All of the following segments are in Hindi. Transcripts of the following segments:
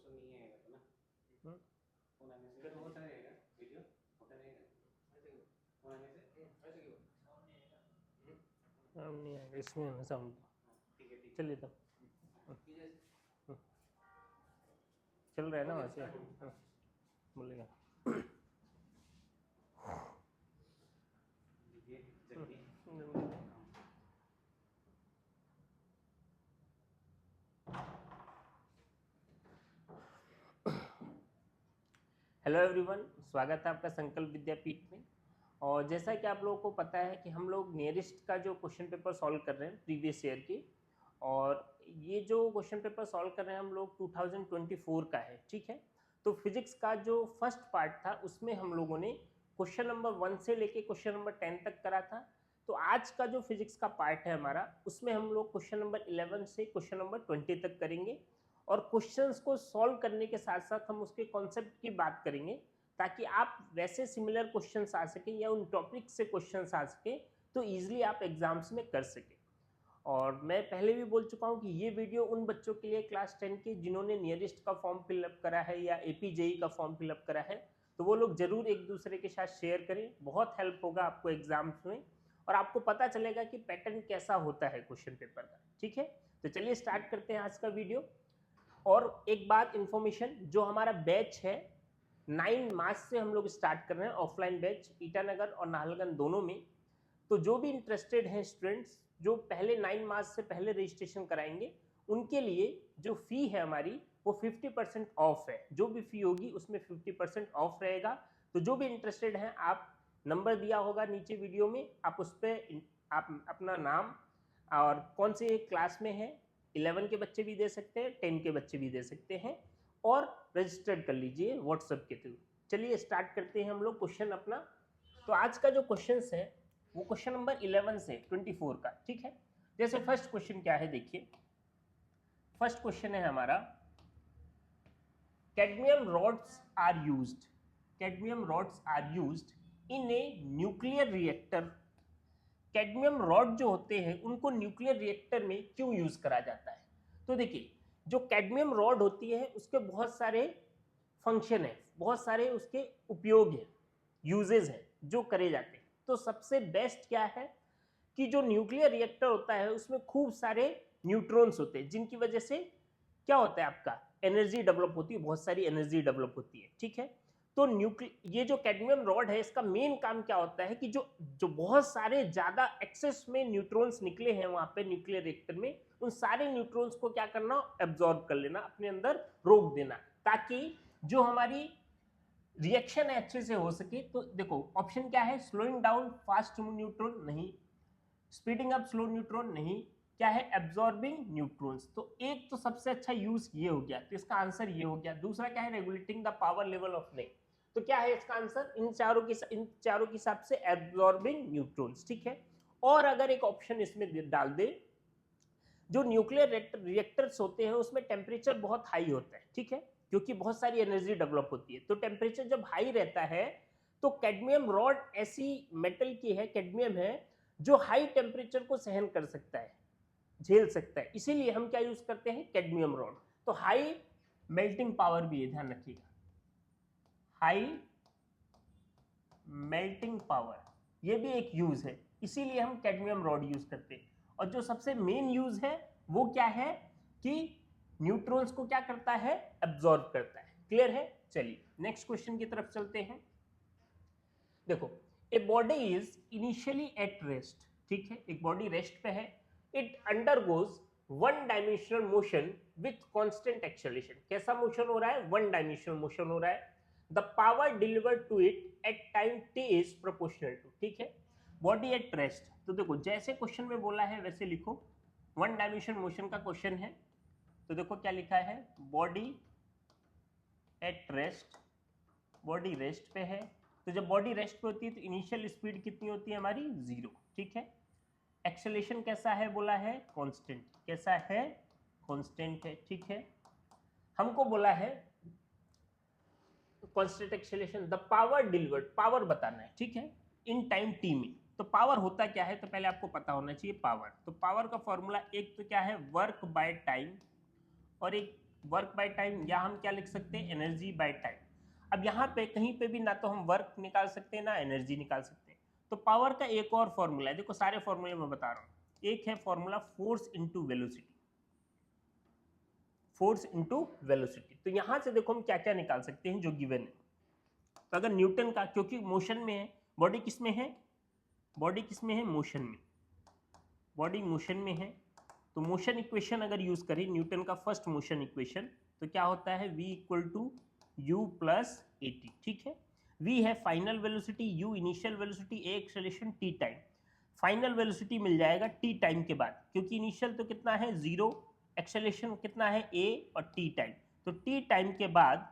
क्वेश्चन नहीं आएगा तो ना फोन आने से फिर होता रहेगा वीडियो होता रहेगा फोन आने से ऐसे क्यों हम नहीं आएगा इसमें है साउंड। ठीक है चलिए तो चल रहा है ना वहाँ से बोलेगा। ये जल्दी हेलो एवरीवन, स्वागत है आपका संकल्प विद्यापीठ में। और जैसा कि आप लोगों को पता है कि हम लोग नियरेस्ट का जो क्वेश्चन पेपर सॉल्व कर रहे हैं प्रीवियस ईयर की, और ये जो क्वेश्चन पेपर सॉल्व कर रहे हैं हम लोग 2024 का है, ठीक है। तो फिजिक्स का जो फर्स्ट पार्ट था उसमें हम लोगों ने क्वेश्चन नंबर 1 से लेके क्वेश्चन नंबर 10 तक करा था। तो आज का जो फिजिक्स का पार्ट है हमारा, उसमें हम लोग क्वेश्चन नंबर 11 से क्वेश्चन नंबर 20 तक करेंगे। और क्वेश्चंस को सॉल्व करने के साथ साथ हम उसके कॉन्सेप्ट की बात करेंगे, ताकि आप वैसे सिमिलर क्वेश्चंस आ सके या उन टॉपिक से क्वेश्चंस आ सके तो ईजिली आप एग्जाम्स में कर सके। और मैं पहले भी बोल चुका हूं कि ये वीडियो उन बच्चों के लिए क्लास 10 के जिन्होंने नियरेस्ट का फॉर्म फिलअप करा है या एपीजेई का फॉर्म फिलअप करा है, तो वो लोग जरूर एक दूसरे के साथ शेयर करें, बहुत हेल्प होगा आपको एग्जाम्स में और आपको पता चलेगा कि पैटर्न कैसा होता है क्वेश्चन पेपर का, ठीक है। तो चलिए स्टार्ट करते हैं आज का वीडियो। और एक बात इन्फॉर्मेशन, जो हमारा बैच है 9 मार्च से हम लोग स्टार्ट कर रहे हैं ऑफलाइन बैच, ईटानगर और नाहरलगुन दोनों में। तो जो भी इंटरेस्टेड हैं स्टूडेंट्स जो पहले 9 मार्च से पहले रजिस्ट्रेशन कराएंगे, उनके लिए जो फी है हमारी वो 50% ऑफ है। जो भी फी होगी उसमें 50% ऑफ रहेगा। तो जो भी इंटरेस्टेड हैं, आप नंबर दिया होगा नीचे वीडियो में, आप उस पर आप अपना नाम और कौन से क्लास में है, 11 के बच्चे भी दे सकते हैं, 10 के बच्चे भी दे सकते हैं, और रजिस्टर्ड कर लीजिए व्हाट्सएप के थ्रू। चलिए स्टार्ट करते हैं हम लोग क्वेश्चन अपना। तो आज का जो क्वेश्चन है वो क्वेश्चन नंबर 11 से 24 का, ठीक है। जैसे फर्स्ट क्वेश्चन क्या है देखिए, फर्स्ट क्वेश्चन है हमारा, cadmium rods are used, cadmium rods are used in a nuclear reactor. Cadmium rod जो होते हैं उनको न्यूक्लियर रिएक्टर में क्यों यूज करा जाता है? तो देखिए, जो कैडमियम रॉड होती है उसके बहुत सारे फंक्शन है, बहुत सारे उसके उपयोग है, यूजेस है जो करे जाते हैं। तो सबसे बेस्ट क्या है कि जो न्यूक्लियर रिएक्टर होता है उसमें खूब सारे न्यूट्रॉन्स होते हैं, जिनकी वजह से क्या होता है, आपका एनर्जी डेवलप होती है, बहुत सारी एनर्जी डेवलप होती है, ठीक है। तो ये जो कैडमियम रॉड है इसका मेन काम क्या होता है कि जो जो बहुत सारे ज्यादा एक्सेस में न्यूट्रॉन्स निकले हैं वहां पे न्यूक्लियर रिएक्टर में, उन सारे न्यूट्रॉन्स को क्या करना, एब्जॉर्ब कर लेना, अपने अंदर रोक देना, ताकि जो हमारी रिएक्शन है अच्छे से हो सके। तो देखो ऑप्शन क्या है, स्लोइंग डाउन फास्ट न्यूट्रॉन नहीं, स्पीडिंग अप स्लो न्यूट्रॉन नहीं, क्या है, एब्जॉर्बिंग न्यूट्रॉन्स। तो एक तो सबसे अच्छा यूज ये हो गया, तो इसका आंसर ये हो गया। दूसरा क्या है, regulating the power level of neck. तो क्या है इसका आंसर, इन चारों के हिसाब से एब्जॉर्बिंग न्यूट्रॉन्स, ठीक है। और अगर एक ऑप्शन इसमें डाल दे, जो न्यूक्लियर रिएक्टर्स होते हैं उसमें टेम्परेचर बहुत हाई होता है, ठीक है, क्योंकि बहुत सारी एनर्जी डेवलप होती है। तो टेम्परेचर जब हाई रहता है तो कैडमियम रॉड ऐसी मेटल की है, कैडमियम है, जो हाई टेम्परेचर को सहन कर सकता है, झेल सकता है, इसीलिए हम क्या यूज करते हैं, कैडमियम रॉड। तो हाई मेल्टिंग पावर भी है, ध्यान रखिएगा, हाई मेल्टिंग पावर, ये भी एक यूज है, इसीलिए हम कैडमियम रॉड यूज करते हैं। और जो सबसे मेन यूज है वो क्या है कि न्यूट्रॉन्स को क्या करता है, एब्जॉर्ब करता है। क्लियर है? चलिए नेक्स्ट क्वेश्चन की तरफ चलते हैं। देखो, a body is initially at rest, ठीक है, एक बॉडी रेस्ट पे है, it undergoes one dimensional motion with constant acceleration. कैसा मोशन हो रहा है, वन डायमेंशनल मोशन हो रहा है। The power delivered to it at time T is proportional to, ठीक है, बॉडी एट रेस्ट। तो देखो जैसे क्वेश्चन में बोला है वैसे लिखो, वन डायमेंशनल मोशन का क्वेश्चन है। तो देखो क्या लिखा है, body at rest, body rest पे है। तो जब बॉडी रेस्ट पे होती है तो इनिशियल स्पीड कितनी होती है हमारी, 0, ठीक है। एक्सेलरेशन कैसा है, बोला है कांस्टेंट, कैसा है, कांस्टेंट है, ठीक है। हमको बोला है constant acceleration, the power delivered, power बताना है, ठीक है, इन टाइम टी में। तो पावर होता क्या है, तो पहले आपको पता होना चाहिए पावर। तो पावर का फॉर्मूला एक तो क्या है, वर्क बाय टाइम, और एक वर्क बाय टाइम, या हम क्या लिख सकते हैं, एनर्जी बाय टाइम। अब यहाँ पे कहीं पे भी ना तो हम वर्क निकाल सकते हैं ना एनर्जी निकाल सकते हैं। तो पावर का एक और फॉर्मूला है, देखो सारे फॉर्मूले मैं बता रहा हूँ। एक है formula force into velocity, force into velocity. तो यहां से देखो हम क्या क्या निकाल सकते हैं जो गिवन है। तो अगर न्यूटन का, क्योंकि मोशन में है, बॉडी किस में है, बॉडी किस में है, मोशन में, बॉडी मोशन में है। तो मोशन इक्वेशन अगर यूज करें, न्यूटन का फर्स्ट मोशन इक्वेशन, तो क्या होता है, v equal to u plus a t. ठीक है, v है final velocity, u initial velocity, a acceleration, t time. Final velocity मिल जाएगा t टाइम के बाद, क्योंकि इनिशियल तो कितना है 0, एक्सेलरेशन कितना है a और t टाइम। तो t टाइम के बाद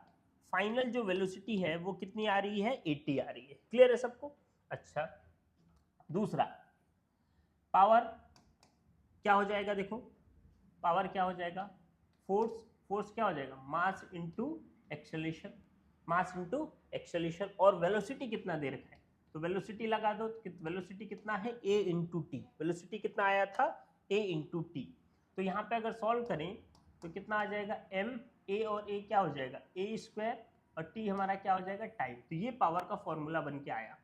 फाइनल जो वेलोसिटी है वो कितनी आ रही है, 80 आ रही है। क्लियर है सबको? अच्छा, दूसरा पावर क्या हो जाएगा, देखो पावर क्या हो जाएगा, फोर्स, फोर्स क्या हो जाएगा, mass into acceleration, mass into acceleration. और वेलोसिटी कितना दे रखा है, तो वेलोसिटी लगा दो, वेलोसिटी कितना है, a इंटू टी। वेलोसिटी कितना आया था, a इंटू टी। तो यहाँ पे अगर सॉल्व करें तो कितना आ जाएगा, m, a और a क्या हो जाएगा, a स्क्वायर, और t हमारा क्या हो जाएगा, टाइम। तो ये पावर का फॉर्मूला बन के आया।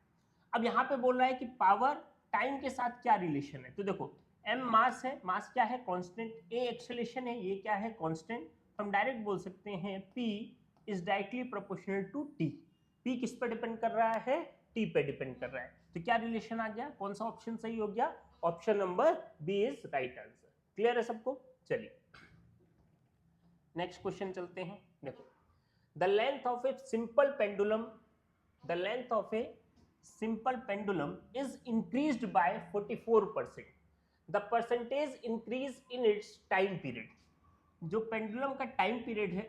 अब यहाँ पे बोल रहा है कि पावर टाइम के साथ क्या रिलेशन है। तो देखो m मास है, मास क्या है, कांस्टेंट, a एक्सेलरेशन है, ये क्या है, कांस्टेंट। हम डायरेक्ट बोल सकते हैं p is directly proportional to t। p किस पे डिपेंड कर रहा है, t पे डिपेंड कर रहा है। तो क्या रिलेशन आ गया, कौन सा ऑप्शन सही हो गया, option number B is right answer. Clear है सबको? चलिए नेक्स्ट क्वेश्चन चलते हैं। देखो the length of a simple pendulum, द लेंथ ऑफ ए simple pendulum is increased by 44%. The percentage increase in its time period. जो पेंडुलम का टाइम पीरियड है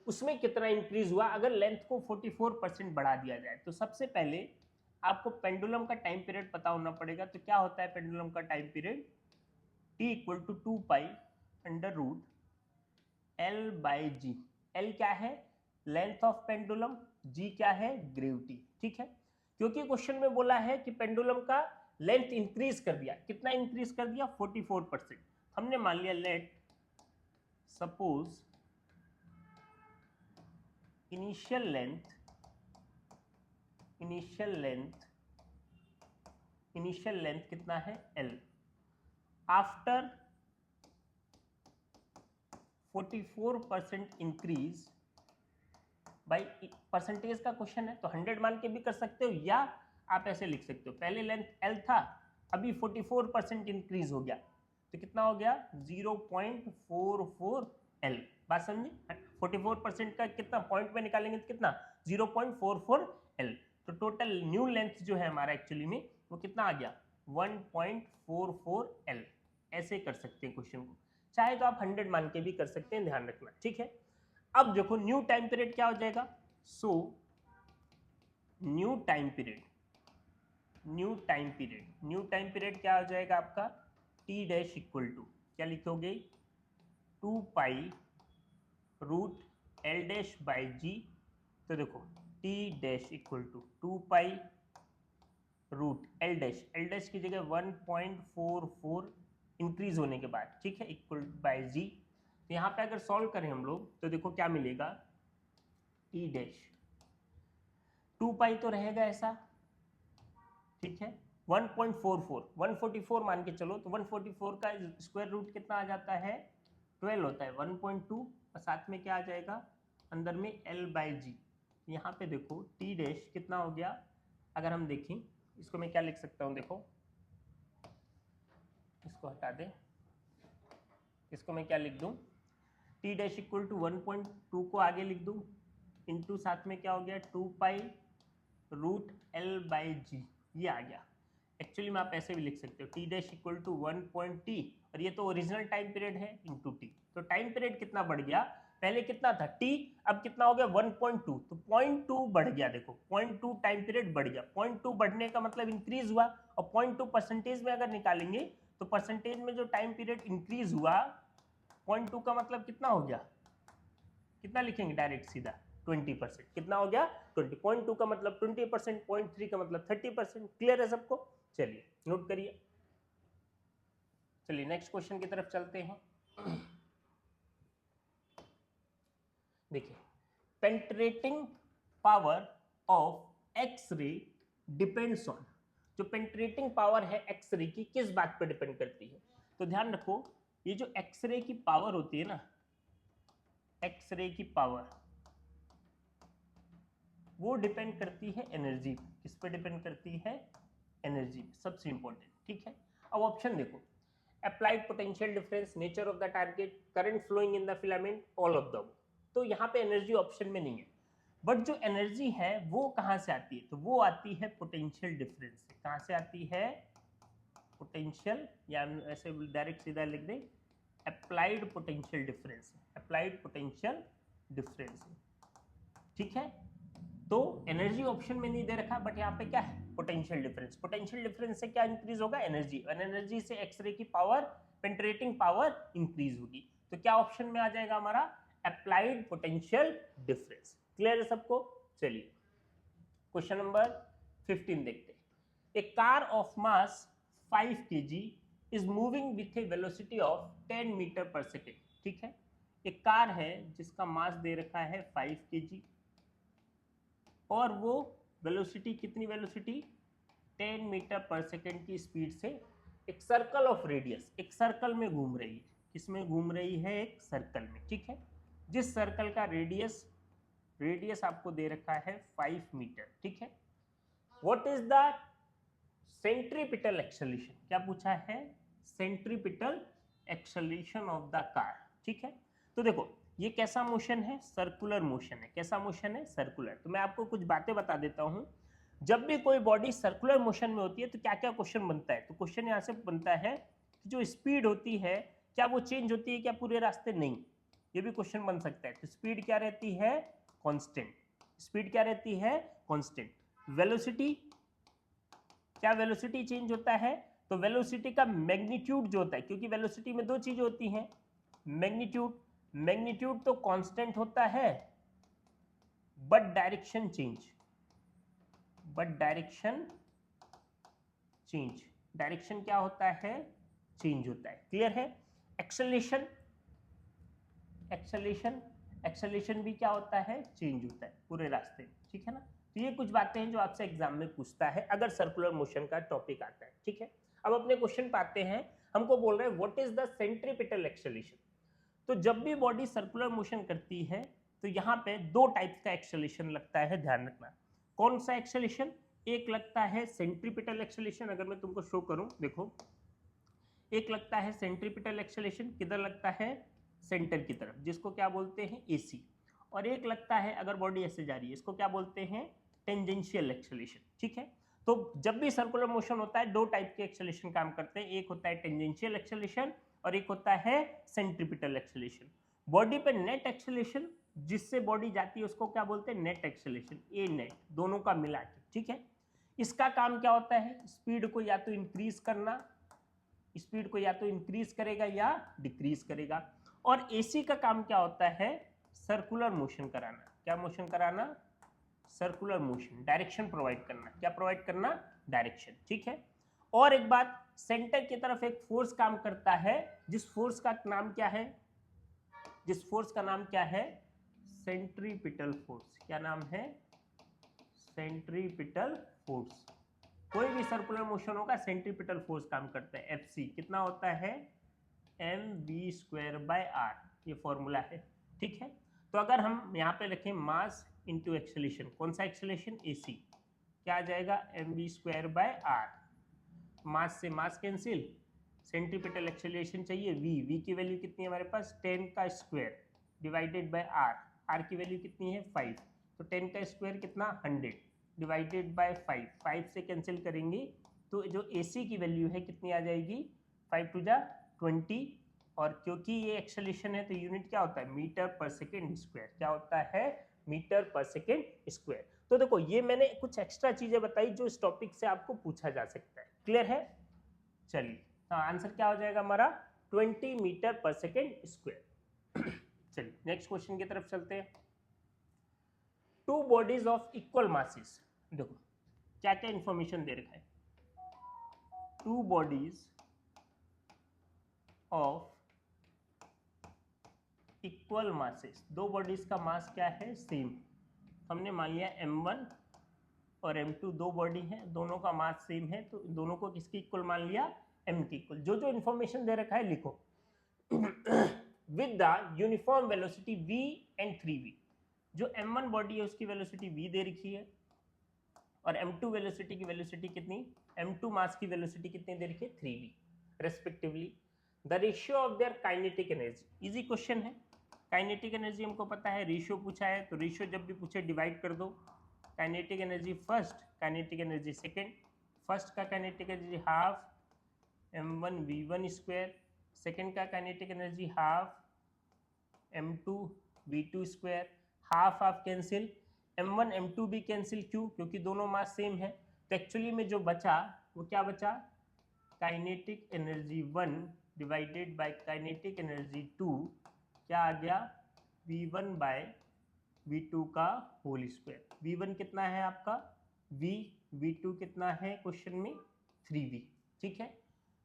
उसमें कितना इंक्रीज हुआ अगर लेंथ को 44% बढ़ा दिया जाए। तो सबसे पहले आपको पेंडुलम का टाइम पीरियड पता होना पड़ेगा। तो क्या होता है पेंडुलम का time period, t equal to 2 pi under root L by G. L क्या है, लेंथ ऑफ पेंडुलम, जी क्या है, ग्रेविटी। ठीक है, क्योंकि क्वेश्चन में बोला है कि पेंडुलम का लेंथ इंक्रीज कर दिया, कितना इंक्रीज कर दिया, 44%। हमने मान लिया let suppose initial length, initial length कितना है, L, after 44% increase by, percentage का क्वेश्चन है तो 100 मान के भी कर सकते हो, या आप ऐसे लिख सकते हो, पहले लेंथ L था, अभी 44% इंक्रीज हो गया, तो कितना हो गया, 0.44 L। बात समझे, 44% का कितना पॉइंट में निकालेंगे तो कितना, 0.44 L। तो टोटल न्यू लेंथ जो है हमारा एक्चुअली में वो कितना आ गया, 1.44 L। ऐसे कर सकते हैं क्वेश्चन को, चाहे तो आप 100 मान के भी कर सकते हैं, ध्यान रखना। ठीक है, अब देखो न्यू टाइम पीरियड क्या हो जाएगा, सो न्यू टाइम पीरियड क्या हो जाएगा आपका, टी डैश इक्वल टू क्या लिखोगे, 2 pi root L dash by G. तो देखो T dash equal to 2 pi root L dash की जगह 1.44 इंक्रीज होने के बाद, ठीक है, इक्वल बाई जी। तो यहाँ पे अगर सॉल्व करें हम लोग तो देखो क्या मिलेगा, टी डैश 2 पाई तो रहेगा ऐसा, ठीक है, 1.44 मान के चलो, तो 144 का स्क्वायर रूट कितना आ जाता है, 12 होता है, 1.2 और साथ में क्या आ जाएगा अंदर में L बाई जी। यहाँ पे देखो टी डैश कितना हो गया, अगर हम देखें इसको मैं क्या लिख सकता हूँ, देखो इसको हटा दें, इसको मैं क्या लिख दूँ, टी डैश इक्वल टू 1.2 को आगे लिख दूँ, इंटू साथ में क्या हो गया 2 पाई रूट एल बाई जी, ये आ गया। एक्चुअली में आप ऐसे भी लिख सकते हो, T dash equal to 1.t, और ये तो ओरिजिनल टाइम पीरियड है, इंटू टी। तो टाइम पीरियड कितना बढ़ गया, पहले कितना था t, अब कितना हो गया 1.2, तो 0.2 बढ़ गया। देखो 0.2 टाइम पीरियड बढ़ गया, 0.2 बढ़ने का मतलब इंक्रीज हुआ, और 0.2 परसेंटेज में अगर निकालेंगे तो परसेंटेज में जो टाइम पीरियड इंक्रीज हुआ 0.2 का मतलब कितना हो गया, कितना लिखेंगे डायरेक्ट सीधा 20%, कितना हो गया 20.2 का मतलब 20%, 0.3 का मतलब 30%। क्लियर है सबको? चलिए नोट करिए। चलिए नेक्स्ट क्वेश्चन की तरफ चलते हैं। देखिए penetrating power of X ray depends on, जो पेंट्रेटिंग पावर है एक्स रे की किस बात पर डिपेंड करती है? तो ध्यान रखो, ये जो एक्स रे की पावर होती है ना, एक्स रे की पावर वो डिपेंड करती है एनर्जी पे। किस पे डिपेंड करती है? एनर्जी पे, सबसे इंपॉर्टेंट। ठीक है, अब ऑप्शन देखो, applied potential difference, nature of the target, current flowing in the filament, all of the. तो यहाँ पे एनर्जी ऑप्शन में नहीं है, बट जो एनर्जी है वो कहाँ से आती है? तो वो आती है पोटेंशियल डिफरेंस से। कहाँ से आती है? पोटेंशियल, या ऐसे डायरेक्ट सीधा लिख दे, applied potential difference, applied potential difference. ठीक है, तो एनर्जी ऑप्शन में नहीं दे रखा, बट यहाँ पे क्या है? Potential difference. पोटेंशियल डिफरेंस से क्या इंक्रीज होगा? एनर्जी, और एनर्जी से एक्सरे की पावर, पेंट्रेटिंग पावर इंक्रीज होगी। तो क्या ऑप्शन में आ जाएगा हमारा? Applied potential difference. क्लियर है सबको? चलिए क्वेश्चन नंबर 15 देखते हैं। A car of mass 5 kg is moving with a velocity of 10 metre per second. ठीक है, एक कार है जिसका मास दे रखा है 5 kg और वो वेलोसिटी, कितनी वेलोसिटी? 10 मीटर पर सेकेंड की स्पीड से एक सर्कल ऑफ रेडियस, एक सर्कल में घूम रही है। किसमें घूम रही है? एक सर्कल में। ठीक है, जिस सर्कल का रेडियस आपको दे रखा है 5 मीटर। ठीक है, what is the centripetal acceleration? क्या पूछा है? Centripetal acceleration of the car. ठीक है, तो देखो ये कैसा मोशन है? सर्कुलर मोशन है। कैसा मोशन है? सर्कुलर। तो मैं आपको कुछ बातें बता देता हूं। जब भी कोई बॉडी सर्कुलर मोशन में होती है तो क्या क्या क्वेश्चन बनता है? तो क्वेश्चन यहां से बनता है कि जो स्पीड होती है क्या वो चेंज होती है क्या पूरे रास्ते? नहीं, ये भी क्वेश्चन बन सकता है। तो स्पीड क्या रहती है? कांस्टेंट। स्पीड क्या रहती है? कांस्टेंट। वेलोसिटी, क्या वेलोसिटी चेंज होता है? तो वेलोसिटी का मैग्नीट्यूड जो होता है, क्योंकि वेलोसिटी में दो चीजें होती हैं, मैग्नीट्यूड तो कांस्टेंट होता है, बट डायरेक्शन चेंज, डायरेक्शन क्या होता है? चेंज होता है। क्लियर है? एक्सेलरेशन भी क्या होता है? चेंज होता है पूरे रास्ते में। ठीक है ना, तो ये कुछ बातें हैं जो आपसे एग्जाम में पूछता है अगर सर्कुलर मोशन का टॉपिक आता है। ठीक है, अब अपने क्वेश्चन पाते हैं। हमको बोल रहे हैं what is the centripetal acceleration. तो जब भी बॉडी सर्कुलर मोशन करती है तो यहाँ पे दो टाइप्स का एक्सेलरेशन लगता है, ध्यान रखना। कौन सा एक्सेलरेशन? एक लगता है सेंट्रीपिटल एक्सेलरेशन, अगर मैं तुमको शो करूं, देखो एक लगता है सेंट्रीपिटल एक्सेलरेशन, किधर लगता है? सेंटर की तरफ, जिसको क्या बोलते हैं? एसी। और एक लगता है अगर बॉडी ऐसे जा रही है, इसको क्या बोलते हैं? Tangential acceleration. ठीक है, तो जब भी सर्कुलर मोशन होता है दो टाइप के एक्सेलरेशन काम करते हैं, एक होता है टेंजेंशियल एक्सेलरेशन और एक होता है सेंट्रीपिटल एक्सेलरेशन। बॉडी पे नेट एक्सेलरेशन, जिससे बॉडी जाती है उसको क्या बोलते हैं? नेट एक्सेलरेशन, ए नेट, दोनों का मिला के। ठीक है, इसका काम क्या होता है? स्पीड को या तो इंक्रीज करना, स्पीड को या तो इंक्रीज करेगा या डिक्रीज करेगा। और एसी का काम क्या होता है? सर्कुलर मोशन कराना। क्या मोशन कराना? सर्कुलर मोशन, डायरेक्शन प्रोवाइड करना। क्या प्रोवाइड करना? डायरेक्शन। ठीक है, और एक बात, सेंटर की तरफ एक फोर्स काम करता है, जिस फोर्स का नाम क्या है? जिस फोर्स का नाम क्या है? Centripetal force. क्या नाम है? Centripetal force. कोई भी सर्कुलर मोशन होगा सेंट्रीपिटल फोर्स काम करता है, एफसी कितना होता है? mv²/r, ये फॉर्मूला है। ठीक है, तो अगर हम यहाँ पे रखें मास इंटू एक्सेलरेशन, कौन सा एक्सेलरेशन? एसी, क्या आ जाएगा? mv²/r। मास से मास कैंसिल, सेंट्रीपिटल एक्सेलरेशन चाहिए v की वैल्यू कितनी है हमारे पास? 10 का स्क्वायर डिवाइडेड बाय r की वैल्यू कितनी है? 5, तो 10 का स्क्वायर कितना? 100 डिवाइडेड बाय 5 से कैंसिल करेंगे तो जो AC की वैल्यू है कितनी आ जाएगी? 5 टू जा 20, और क्योंकि ये एक्सेलरेशन है तो यूनिट क्या होता है? Metre per second square. क्या होता है? Metre per second square. तो देखो ये मैंने कुछ एक्स्ट्रा चीजें बताई जो इस टॉपिक से आपको पूछा जा सकता है। क्लियर है? चलिए, हाँ आंसर क्या हो जाएगा हमारा? 20 मीटर पर सेकेंड स्क्वायर। चलिए नेक्स्ट क्वेश्चन की तरफ चलते हैं। Two bodies of equal masses, देखो क्या क्या इंफॉर्मेशन दे रखा है। Two bodies of equal masses, दो बॉडीज का मास क्या है, सेम। हमने मान लिया m1 और m2 दो बॉडी हैं, दोनों का मास सेम है, तो दोनों को किसकी इक्वल मान लिया, m की इक्वल। जो जो इन्फॉर्मेशन दे रखा है लिखो। With the uniform velocity v and 3v, जो m1 बॉडी है उसकी वेलोसिटी v दे रखी है और m2 वेलोसिटी की वेलोसिटी कितनी, m2 मास की वेलोसिटी कितनी दे रखी है, 3v respectively. The ratio of their kinetic energy, easy question है। काइनेटिक एनर्जी हमको पता है, रेशियो पूछा है तो रेशियो जब भी पूछे डिवाइड कर दो। Kinetic energy first, kinetic energy second. First का kinetic energy half m1v1 square, second का kinetic energy half m2v2 square. Half half cancel, m1 m2 भी कैंसिल, क्यों, क्योंकि दोनों मास सेम है। तो एक्चुअली में जो बचा वो क्या बचा, kinetic energy 1 divided by kinetic energy 2, क्या आ गया, v1 बाय v2 का होल स्क्वायर। v1 कितना है आपका v, v2 कितना है क्वेश्चन में 3v, ठीक है।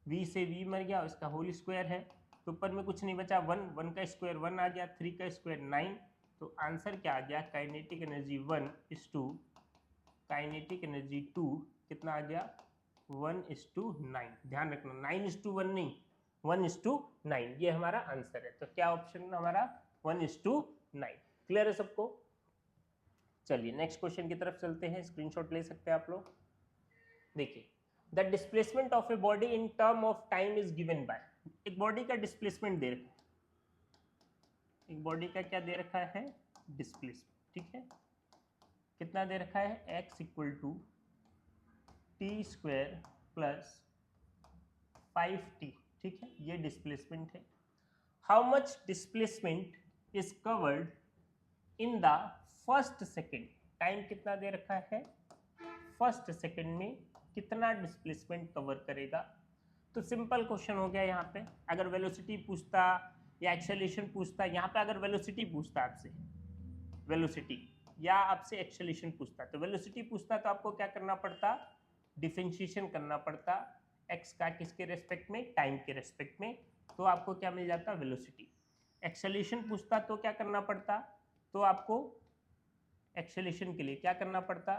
v से v मर गया, इसका होल स्क्वायर है, तो ऊपर में कुछ नहीं बचा, 1 का स्क्वायर 1 आ गया, 3 का स्क्वायर 9, तो आंसर क्या आ गया, kinetic energy 1 is to kinetic energy 2 कितना आ गया, 1:9। ध्यान रखना 9:1 नहीं, 1:9, ये हमारा आंसर है। तो क्या ऑप्शन हमारा 1:9। क्लियर है सबको। चलिए नेक्स्ट क्वेश्चन की तरफ चलते हैं, स्क्रीनशॉट ले सकते हैं आप लोग। देखिए, the displacement of a body in term of time is given by, एक बॉडी का डिस्प्लेसमेंट दे रखा है, एक बॉडी का क्या दे रखा है, डिस्प्लेसमेंट, ठीक है। कितना दे रखा है, x equal to t² plus 5t, ठीक है, ये डिस्प्लेसमेंट है। How much displacement is covered in the first second, time कितना दे रखा है, फर्स्ट सेकेंड में कितना डिस्प्लेसमेंट कवर करेगा। तो सिंपल क्वेश्चन हो गया यहाँ पे। अगर वेलोसिटी पूछता या एक्सेलरेशन पूछता, यहाँ पे अगर वेलोसिटी पूछता आपसे, वेलोसिटी या आपसे एक्सेलरेशन पूछता, तो वेलोसिटी पूछता तो आपको क्या करना पड़ता, डिफरेंशिएशन करना पड़ता x का किसके रेस्पेक्ट में, टाइम के रेस्पेक्ट में, तो आपको क्या मिल जाता, वेलोसिटी। एक्सेलरेशन पूछता तो क्या करना पड़ता, तो आपको एक्सेलरेशन के लिए क्या करना पड़ता,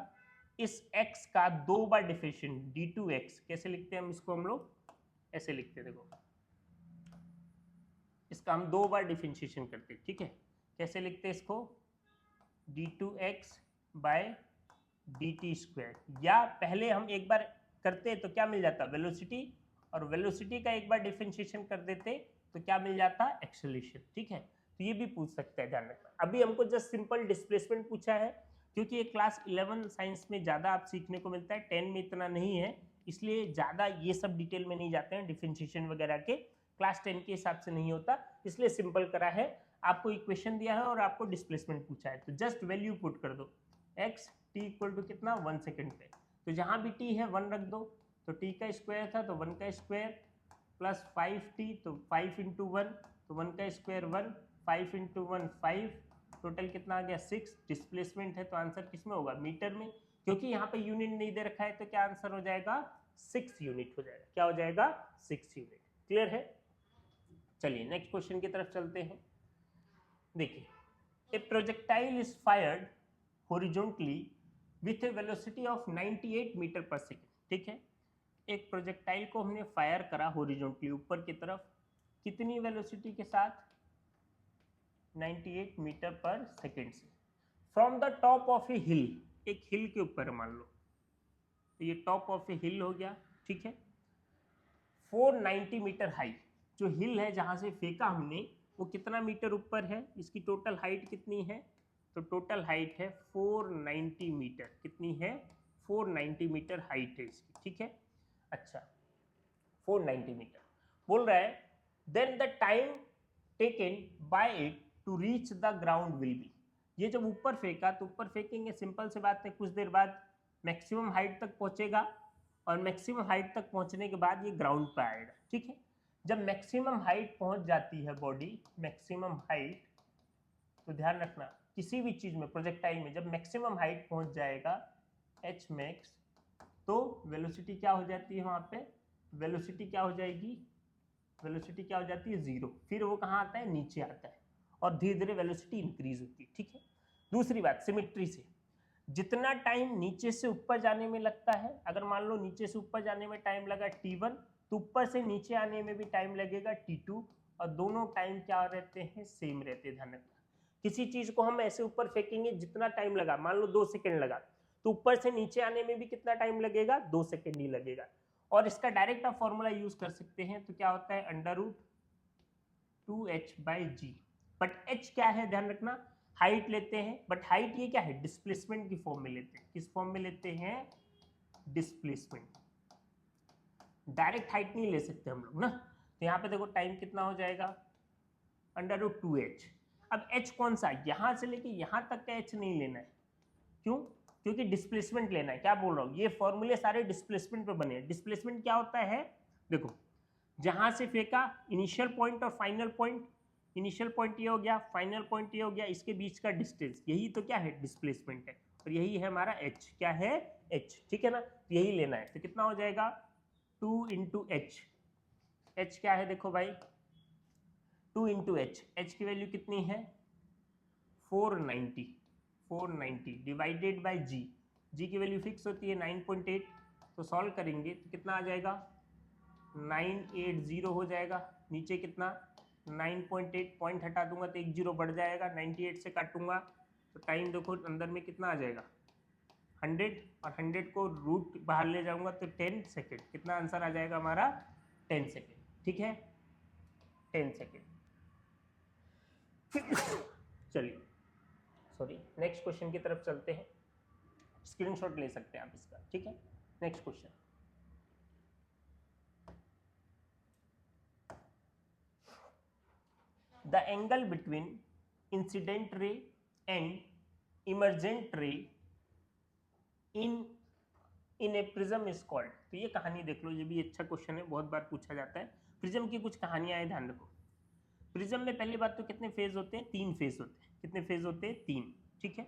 इस x का 2 बार डिफरेंशिएशन d2x, कैसे लिखते हैं हम इसको, हम लोग ऐसे लिखते हैं, देखो इसका हम 2 बार डिफरेंशिएशन करते हैं, ठीक है। कैसे लिखते हैं इसको, d2x बाय dt², या पहले हम एक बार करते तो क्या मिल जाता, वेलोसिटी, और वेलोसिटी का एक बार डिफरेंशिएशन कर देते तो क्या मिल जाता, एक्सेलरेशन, ठीक है। तो ये भी पूछ सकते हैं, ध्यान रखना। अभी हमको जस्ट सिंपल डिस्प्लेसमेंट पूछा है, क्योंकि ये क्लास 11 साइंस में ज़्यादा आप सीखने को मिलता है, 10 में इतना नहीं है, इसलिए ज़्यादा ये सब डिटेल में नहीं जाते हैं, डिफरेंशिएशन वगैरह के क्लास 10 के हिसाब से नहीं होता, इसलिए सिंपल करा है। आपको इक्वेशन दिया है और आपको डिस्प्लेसमेंट पूछा है, तो जस्ट वैल्यू पुट कर दो, x t इक्वल टू कितना, 1 सेकेंड पे, तो जहाँ भी t है 1 रख दो, तो t का स्क्वायर था तो 1 का स्क्वायर प्लस 5t, तो 5 × 1, तो 1 का स्क्वायर 1, 5 × 1 5, टोटल कितना आ गया 6। डिस्प्लेसमेंट है तो आंसर किस में होगा, मीटर में, क्योंकि यहाँ पे यूनिट नहीं दे रखा है, तो क्या आंसर हो जाएगा, 6 यूनिट हो जाएगा। क्या हो जाएगा, 6 यूनिट। क्लियर है। चलिए नेक्स्ट क्वेश्चन की तरफ चलते हैं। देखिए, a projectile is fired horizontally with a velocity of 98 metre per second, ठीक है। एक प्रोजेक्टाइल को हमने फायर करा हॉरिजॉन्टली ऊपर की तरफ, कितनी वेलोसिटी के साथ, 98 मीटर पर सेकेंड से, फ्रॉम द टॉप ऑफ ए हिल, एक हिल के ऊपर मान लो, तो ये टॉप ऑफ ए हिल हो गया, ठीक है। 490 मीटर हाई, जो हिल है जहां से फेंका हमने वो कितना मीटर ऊपर है, इसकी टोटल हाइट कितनी है, तो टोटल हाइट है 490 मीटर, कितनी है, 490 मीटर हाइट है इसकी, ठीक है। अच्छा 490 मीटर बोल रहा है, then the time taken by it to reach the ground will be, ये जब ऊपर फेंका तो ऊपर फेंकेंगे, सिंपल से बात है, कुछ देर बाद मैक्सिमम हाइट तक पहुंचेगा और मैक्सिमम हाइट तक पहुंचने के बाद ये ग्राउंड पे आएगा, ठीक है। जब मैक्सिमम हाइट पहुंच जाती है बॉडी, मैक्सिमम हाइट, तो ध्यान रखना किसी भी चीज में, प्रोजेक्टाइल में जब मैक्सिमम हाइट पहुंच जाएगा h मैक्स, तो वेलोसिटी क्या हो जाती है, वहां पे वेलोसिटी क्या हो जाएगी, वेलोसिटी क्या हो जाती है 0, फिर वो कहाँ आता है, नीचे आता है, और धीरे धीरे वेलोसिटी इंक्रीज होती है, ठीक है। दूसरी बात सिमेट्री से, जितना टाइम नीचे से ऊपर जाने में लगता है, अगर मान लो नीचे से ऊपर जाने में टाइम लगा t1, तो ऊपर से नीचे आने में भी टाइम लगेगा t2, और दोनों टाइम क्या रहते हैं, सेम रहते हैं। ध्यान रखना, किसी चीज को हम ऐसे ऊपर फेंकेंगे, जितना टाइम लगा, मान लो 2 सेकंड लगा, तो ऊपर से नीचे आने में भी कितना टाइम लगेगा, 2 सेकंड ही लगेगा। और इसका डायरेक्ट आप फॉर्मूला यूज कर सकते हैं, तो क्या होता है √2h/g। बट h क्या है, ध्यान रखना, हाइट लेते हैं, बट हाइट ये क्या है, डिस्प्लेसमेंट की फॉर्म में लेते हैं। किस फॉर्म में लेते हैं, डिस्प्लेसमेंट। डायरेक्ट हाइट नहीं ले सकते हम लोग ना। तो यहाँ पे देखो टाइम कितना हो जाएगा, √2h। अब h कौन सा, यहां से लेके यहां तक का h नहीं लेना है, क्यों, क्योंकि डिस्प्लेसमेंट लेना है। क्या बोल रहा हूँ, ये फॉर्मूले सारे डिस्प्लेसमेंट पे बने हैं। डिस्प्लेसमेंट क्या होता है, देखो जहां से फेंका, इनिशियल पॉइंट और फाइनल पॉइंट, इनिशियल पॉइंट ये हो गया, फाइनल पॉइंट ये हो गया, इसके बीच का डिस्टेंस, यही तो क्या है, डिस्प्लेसमेंट है। और यही है हमारा h, क्या है, h, ठीक है ना, यही लेना है। तो कितना हो जाएगा, 2 × h। h क्या है, देखो भाई 2 × h, h की वैल्यू कितनी है, 490 डिवाइडेड बाय g, g की वैल्यू फिक्स होती है 9.8। तो सॉल्व करेंगे तो कितना आ जाएगा, 980 हो जाएगा। नीचे कितना, 9.8, पॉइंट हटा दूंगा तो 1 0 बढ़ जाएगा, 98 से काटूंगा तो टाइम देखो अंदर में कितना आ जाएगा, 100, और 100 को रूट बाहर ले जाऊंगा तो 10 सेकेंड। कितना आंसर आ जाएगा हमारा, 10 सेकेंड, ठीक है, 10 सेकेंड। चलिए सॉरी, नेक्स्ट क्वेश्चन की तरफ चलते हैं। स्क्रीनशॉट ले सकते हैं आप इसका, ठीक है। Next question, the angle between incident ray and emergent ray in a prism is called। तो ये कहानी देख लो, ये भी अच्छा क्वेश्चन है, बहुत बार पूछा जाता है। प्रिज्म की कुछ कहानियां हैं, ध्यान रखो। प्रिज्म में पहली बात तो कितने फेज होते हैं, 3 फेज होते हैं। कितने फेज होते हैं, 3, ठीक है।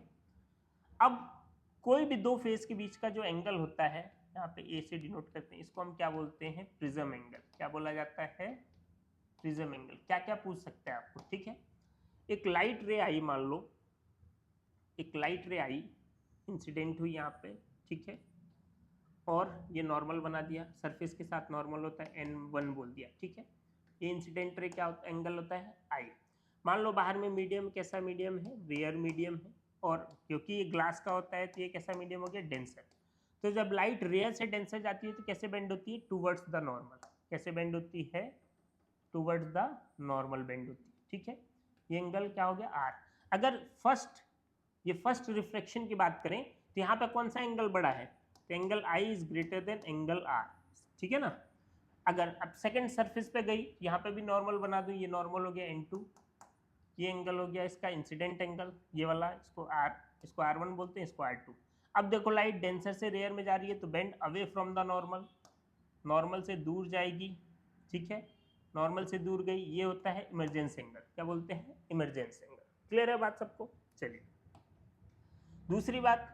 अब कोई भी 2 फेज के बीच का जो एंगल होता है, यहाँ पे ए से डिनोट करते हैं, इसको हम क्या बोलते हैं, प्रिज्म एंगल। क्या बोला जाता है, प्रिज्म एंगल। क्या क्या पूछ सकते हैं आपको, ठीक है। एक लाइट रे आई, मान लो एक लाइट रे आई, इंसिडेंट हुई यहाँ पे, ठीक है, और ये नॉर्मल बना दिया, सरफेस के साथ नॉर्मल होता है, n1 बोल दिया, ठीक है। ये इंसिडेंट रे क्या होता है, एंगल होता है I। मान लो बाहर में मीडियम, कैसा मीडियम है, रेयर मीडियम है, और क्योंकि ये ग्लास का होता है तो ये कैसा मीडियम हो गया, डेंसर। तो जब लाइट रेयर से डेंसर जाती है तो कैसे बेंड होती है, टूवर्ड्स द नॉर्मल। कैसे बेंड होती है, टूवर्ड्स द नॉर्मल बेंड होती है, ठीक है। ये एंगल क्या हो गया, R। अगर फर्स्ट रिफ्लेक्शन की बात करें तो यहाँ पे कौन सा एंगल बड़ा है, तो angle I is greater than angle R, ठीक है ना। अगर अब सेकंड सरफेस पे गई, यहाँ पे भी नॉर्मल बना दूं, ये नॉर्मल हो गया N2, ये एंगल हो गया इसका इंसिडेंट एंगल, ये वाला, इसको R1 बोलते हैं, इसको R2। अब देखो लाइट डेंसर से रेयर में जा रही है तो bend away from the normal, normal से दूर जाएगी, ठीक है। नॉर्मल से दूर गई, ये होता है इमरजेंस एंगल। क्या बोलते हैं, इमरजेंस एंगल। क्लियर है बात सबको, चलिए दूसरी बात।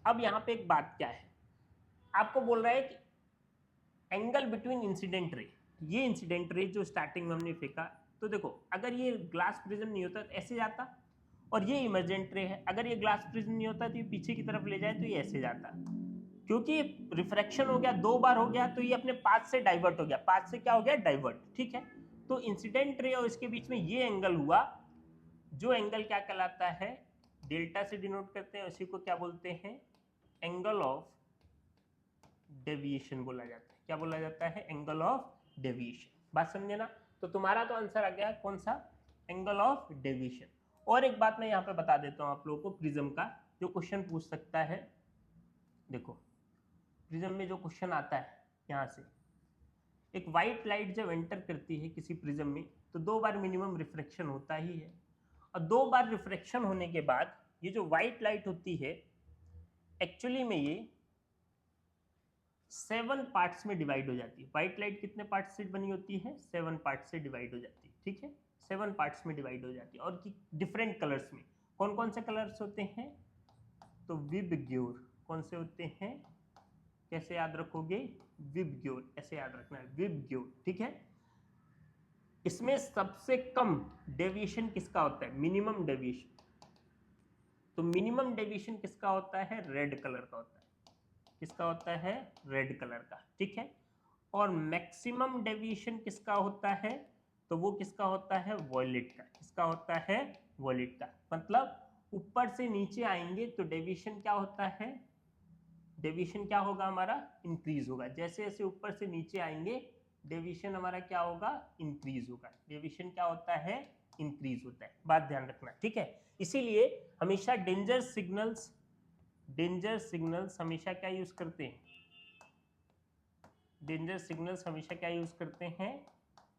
अब यहाँ पे एक बात क्या है, आपको बोल रहा है कि एंगल बिटवीन इंसिडेंट रे, ये इंसिडेंट रे जो स्टार्टिंग में हमने फेंका, तो देखो अगर ये ग्लास प्रिज्म नहीं होता तो ऐसे जाता, और ये इमरजेंट रे है, अगर ये ग्लास प्रिज्म नहीं होता तो ये पीछे की तरफ ले जाए तो ये ऐसे जाता। क्योंकि रिफ्रैक्शन हो गया, 2 बार हो गया, तो ये अपने पाथ से डाइवर्ट हो गया, पाथ से क्या हो गया, डाइवर्ट, ठीक है। तो इंसिडेंट रे और इसके बीच में ये एंगल हुआ, जो एंगल क्या कहलाता है, डेल्टा से डिनोट करते हैं, उसी को क्या बोलते हैं, एंगल ऑफ डेविएशन बोला जाता है। क्या बोला जाता है, एंगल ऑफ डेविएशन। बात समझे ना। तो तुम्हारा तो आंसर आ गया कौन सा, एंगल ऑफ डेविएशन। और एक बात मैं यहाँ पे बता देता हूँ आप लोगों को, प्रिज्म का जो क्वेश्चन पूछ सकता है, देखो प्रिज्म में जो क्वेश्चन आता है, यहाँ से एक वाइट लाइट जब एंटर करती है किसी प्रिज्म में तो 2 बार मिनिमम रिफ्रैक्शन होता ही है, और 2 बार रिफ्रैक्शन होने के बाद ये जो व्हाइट लाइट होती है, एक्चुअली में ये 7 पार्ट्स में डिवाइड हो जाती है। व्हाइट लाइट कितने पार्ट्स से बनी होती है, 7 पार्ट्स से डिवाइड हो जाती है, ठीक है, 7 पार्ट्स में डिवाइड हो जाती है, और डिफरेंट कलर्स में। कौन कौन से कलर्स होते हैं, तो विबग्योर। कौन से होते हैं, कैसे याद रखोगे, विबग्योर, ऐसे याद रखना है, विबग्योर, ठीक है। इसमें सबसे कम डेविएशन किसका होता है? Minimum deviation. तो मिनिमम डेविएशन किसका होता है? रेड कलर का होता है। किसका होता है? रेड कलर का, ठीक है। और मैक्सिमम डेविएशन किसका होता है? तो वो किसका होता है? वॉयलेट का। किसका होता है? वॉयलेट का। मतलब ऊपर से नीचे आएंगे तो डेविएशन क्या होता है? डेविएशन क्या होगा हमारा? इंक्रीज होगा। जैसे जैसे ऊपर से नीचे आएंगे डेविएशन हमारा क्या होगा? इंक्रीज होगा। डेविएशन क्या होता है? इंक्रीज होता है। बात ध्यान रखना, ठीक है। इसीलिए हमेशा डेंजर सिग्नल्स हमेशा क्या यूज करते हैं? डेंजर सिग्नल्स हमेशा क्या यूज करते हैं?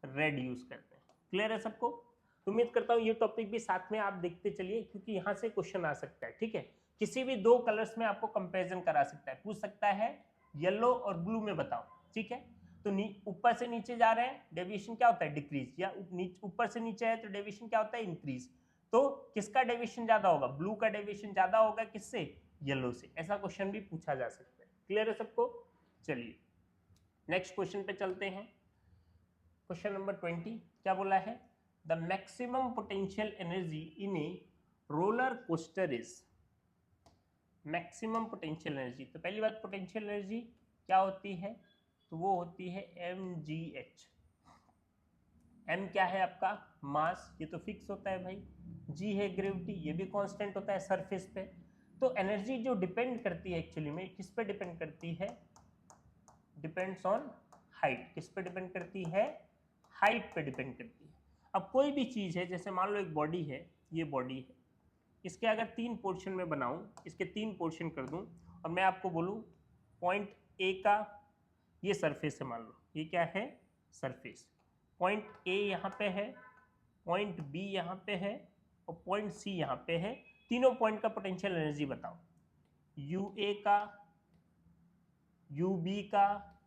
रेड यूज करते हैं। क्लियर है सबको? उम्मीद करता हूँ ये टॉपिक भी साथ में आप देखते चलिए, क्योंकि यहाँ से क्वेश्चन आ सकता है, ठीक है। किसी भी दो कलर्स में आपको कंपैरिजन करा सकता है, पूछ सकता है येलो और ब्लू में बताओ, ठीक है। तो ऊपर से नीचे जा रहे हैं, डेविएशन क्या होता है? डिक्रीज। या ऊपर से नीचे है तो डेविएशन क्या होता है? इंक्रीज। तो किसका डेविएशन ज्यादा होगा? ब्लू का डेविएशन ज्यादा होगा किससे? येलो से। ऐसा क्वेश्चन भी पूछा जा सकता है। क्लियर है सबको? चलिए नेक्स्ट क्वेश्चन पे चलते हैं। क्वेश्चन नंबर 20 क्या बोला है? The maximum potential energy in a roller coaster is. Maximum potential energy, तो पहली बात पोटेंशियल एनर्जी क्या होती है? तो वो होती है mgh। m क्या है आपका? मास, ये तो फिक्स होता है भाई। g है ग्रेविटी, ये भी कांस्टेंट होता है सरफेस पे। तो एनर्जी जो डिपेंड करती है एक्चुअली में किस पे डिपेंड करती है? Depends on height. किस पे डिपेंड करती है? हाइट पे डिपेंड करती है। अब कोई भी चीज़ है, जैसे मान लो एक बॉडी है, ये बॉडी है, इसके अगर 3 पोर्शन में बनाऊं, इसके 3 पोर्शन कर दूं और मैं आपको बोलूं पॉइंट ए का ये सरफेस है, मान लो ये क्या है? सरफेस। पॉइंट ए यहाँ पे है, पॉइंट बी यहाँ पे है और पॉइंट सी यहाँ पे है। तीनों पॉइंट का पोटेंशियल एनर्जी बताओ। यू ए का, यू बी का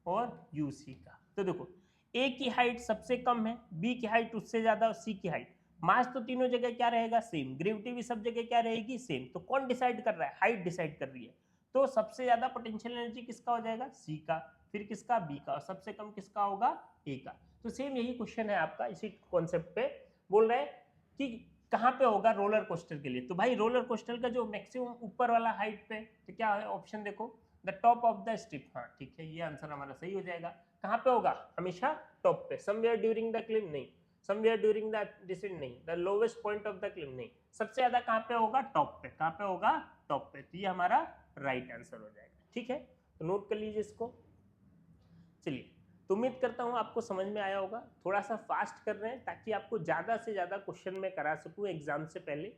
और यू सी का। तो देखो ए की हाइट सबसे कम है, बी की हाइट उससे ज्यादा और सी की हाइट। मास तो तीनों जगह क्या रहेगा? सेम। ग्रेविटी भी सब जगह क्या रहेगी? सेम। तो कौन डिसाइड कर रहा है? हाइट डिसाइड कर रही है। तो सबसे ज्यादा पोटेंशियल एनर्जी किसका हो जाएगा? सी का। फिर किसका? बी का। और सबसे कम किसका होगा? ए का। तो सेम यही क्वेश्चन है आपका, इसी कॉन्सेप्ट पे बोल रहे हैं कि कहाँ पे होगा रोलर कोस्टर के लिए। तो भाई रोलर कोस्टर का जो मैक्सिमम ऊपर वाला हाइट पे, तो क्या है ऑप्शन? देखो the top of the strip. हाँ ठीक है, ये आंसर हमारा सही हो जाएगा। कहाँ पे होगा? हमेशा टॉप पे। समवेयर ड्यूरिंग द क्लिम नहीं, समवेयर ड्यूरिंग द डिसेंट नहीं, the lowest point of the climb नहीं, सबसे ज्यादा कहाँ पे होगा? टॉप पे। कहाँ पे होगा? टॉप पे। तो ये हमारा राइट आंसर हो जाएगा, ठीक है। तो नोट कर लीजिए इसको। चलिए, तो उम्मीद करता हूँ आपको समझ में आया होगा। थोड़ा सा फास्ट कर रहे हैं ताकि आपको ज़्यादा से ज़्यादा क्वेश्चन में करा सकूँ एग्जाम से पहले।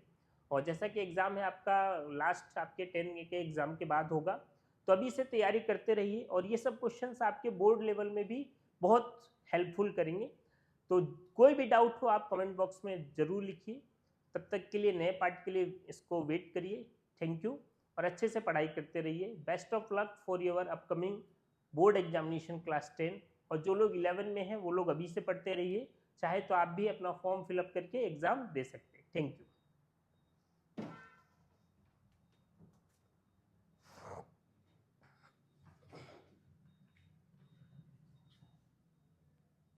और जैसा कि एग्जाम है आपका लास्ट आपके 10 के एग्जाम के बाद होगा, तो अभी से तैयारी करते रहिए। और ये सब क्वेश्चंस आपके बोर्ड लेवल में भी बहुत हेल्पफुल करेंगे। तो कोई भी डाउट हो आप कमेंट बॉक्स में ज़रूर लिखिए। तब तक के लिए नए पार्ट के लिए इसको वेट करिए। Thank you. और अच्छे से पढ़ाई करते रहिए। Best of luck for your upcoming board examination class 10। और जो लोग 11 में हैं वो लोग अभी से पढ़ते रहिए, चाहे तो आप भी अपना फॉर्म फिलअप करके एग्ज़ाम दे सकते हैं। Thank you.